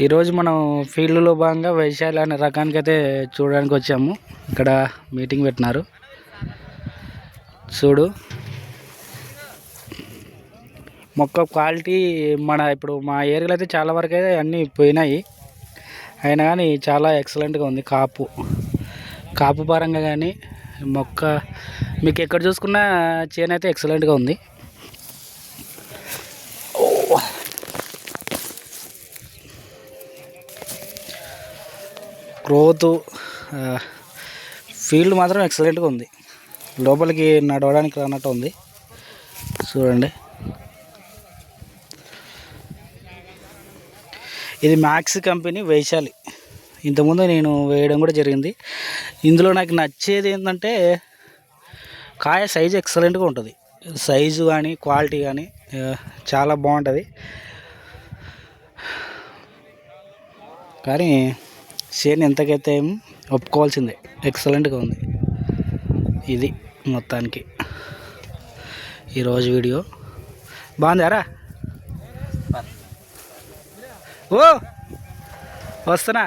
ఈరోజు మనం ఫీల్డ్లో భాగంగా వైశాలి అనే రకానికి అయితే చూడడానికి వచ్చాము. ఇక్కడ మీటింగ్ పెట్టినారు. చూడు మొక్క క్వాలిటీ ఇప్పుడు మా ఏరియాలో అయితే చాలా వరకు అయితే అన్నీ పోయినాయి. అయినా కానీ చాలా ఎక్సలెంట్గా ఉంది. కాపు పరంగా కానీ మొక్క మీకు ఎక్కడ చూసుకున్నా చేను అయితే ఎక్సలెంట్గా ఉంది. గ్రోత్ ఫీల్డ్ మాత్రం ఎక్సలెంట్గా ఉంది. లోపలికి నడవడానికి రానట్టు ఉంది. చూడండి, ఇది మ్యాక్స్ కంపెనీ వైశాలి. ఇంతకుముందు నేను వేయడం కూడా జరిగింది. ఇందులో నాకు నచ్చేది ఏంటంటే కాయ సైజు ఎక్సలెంట్గా ఉంటుంది. సైజు కానీ క్వాలిటీ కానీ చాలా బాగుంటుంది. కానీ చేను ఎంతకైతే ఒప్పుకోవాల్సిందే, ఎక్సలెంట్గా ఉంది. ఇది మొత్తానికి ఈరోజు వీడియో బాగుందారా? ఓ వస్తున్నా.